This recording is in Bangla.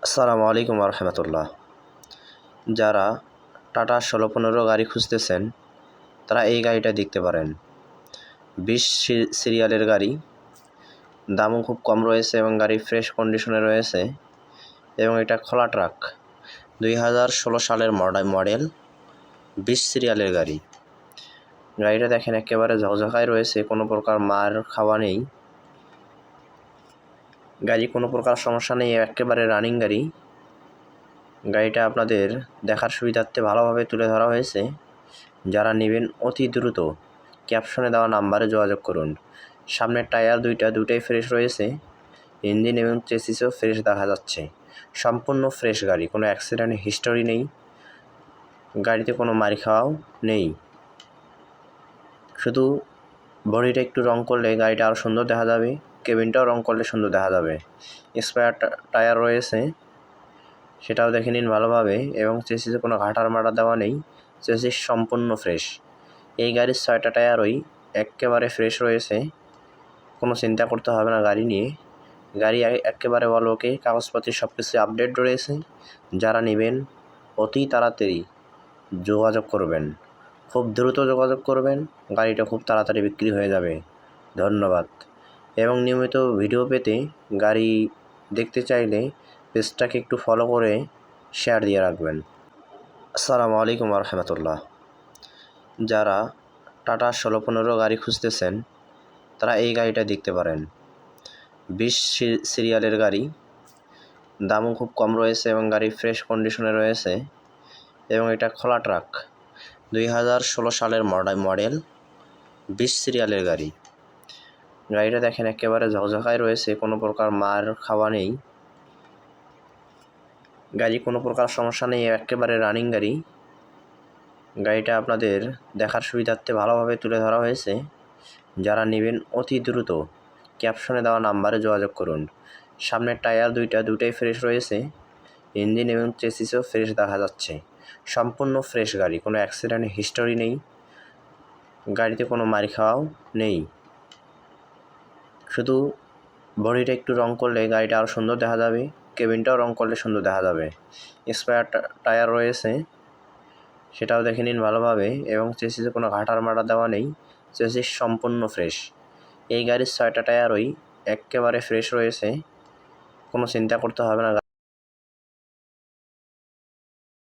আসসালামু আলাইকুম রহমতুল্লাহ। যারা টাটা 1615 গাড়ি খুঁজতেছেন তারা এই গাড়িটা দেখতে পারেন। 20 সিরিয়ালের গাড়ি, দামও খুব কম রয়েছে এবং গাড়ি ফ্রেশ কন্ডিশনে রয়েছে এবং এটা খোলা ট্রাক। 2016 সালের মডেল, 20 সিরিয়ালের গাড়ি। গাড়িটা দেখেন একেবারে ঝকঝকায় রয়েছে, কোনো প্রকার মার খাওয়া নেই, গাড়ি কোনো প্রকার সমস্যা নেই, একেবারে রানিং গাড়ি। গাড়িটা আপনাদের দেখার সুবিধার্থে ভালোভাবে তুলে ধরা হয়েছে। যারা নেবেন অতি দ্রুত ক্যাপশনে দেওয়া নাম্বারে যোগাযোগ করুন। সামনের টায়ার দুটাই ফ্রেশ রয়েছে, ইঞ্জিন এবং চেসিসও ফ্রেশ দেখা যাচ্ছে। সম্পূর্ণ ফ্রেশ গাড়ি, কোনো অ্যাক্সিডেন্ট হিস্টোরি নেই, গাড়িতে কোনো মার খাওয়াও নেই। শুধু বডিটা একটু রং করলে গাড়িটা আরও সুন্দর দেখা যাবে, কেবিনটাও রং করলে সুন্দর দেখা যাবে। স্পেয়ার টায়ার রয়েছে, সেটাও দেখে নিন ভালোভাবে, এবং চেসিসে কোনো ঘাটার মাটা দেওয়া নেই, চেসিস সম্পূর্ণ ফ্রেশ। এই গাড়ির 6টা টায়ারই একেবারে ফ্রেশ রয়েছে, কোনো চিন্তা করতে হবে না গাড়ি নিয়ে। গাড়ি একেবারে ওকে, কাগজপত্র সব কিছু আপডেট রয়েছে। যারা নেবেন অতি তাড়াতাড়ি যোগাযোগ করবেন, খুব দ্রুত যোগাযোগ করবেন, গাড়িটা খুব তাড়াতাড়ি বিক্রি হয়ে যাবে। ধন্যবাদ। এবং নিয়মিত ভিডিও পেতে, গাড়ি দেখতে চাইলে পেজটাকে একটু ফলো করে শেয়ার দিয়ে রাখবেন। আসসালামু আলাইকুম রহমতুল্লাহ। যারা টাটা 1615 গাড়ি খুঁজতেছেন তারা এই গাড়িটা দেখতে পারেন। 20 সিরিয়ালের গাড়ি, দামও খুব কম রয়েছে এবং গাড়ি ফ্রেশ কন্ডিশনে রয়েছে এবং এটা খোলা ট্রাক। 2016 সালের মডেল, 20 সিরিয়ালের গাড়ি। গাড়িটা দেখেন একেবারে ঝকঝকায় রয়েছে, কোনো প্রকার মার খাওয়া নেই, গাড়ি কোনো প্রকার সমস্যা নেই, একেবারে রানিং গাড়ি। গাড়িটা আপনাদের দেখার সুবিধার্থে ভালোভাবে তুলে ধরা হয়েছে। যারা নেবেন অতি দ্রুত ক্যাপশনে দেওয়া নাম্বারে যোগাযোগ করুন। সামনের টায়ার দুটাই ফ্রেশ রয়েছে, ইঞ্জিন এবং চেসিসও ফ্রেশ দেখা যাচ্ছে। সম্পূর্ণ ফ্রেশ গাড়ি, কোনো অ্যাক্সিডেন্ট হিস্টোরি নেই, গাড়িতে কোনো মার খাওয়াও নেই। শুধু বডিটা একটু রং করলে গাড়িটা আরও সুন্দর দেখা যাবে, কেবিনটাও রং করলে সুন্দর দেখা যাবে। স্পেয়ার টায়ার রয়েছে, সেটাও দেখে নিন ভালোভাবে, এবং চেসিসে কোনো ঘাটার মাটা দেওয়া নেই, চেসিস সম্পূর্ণ ফ্রেশ। এই গাড়ির 6টা টায়ারই একেবারে ফ্রেশ রয়েছে, কোনো চিন্তা করতে হবে না।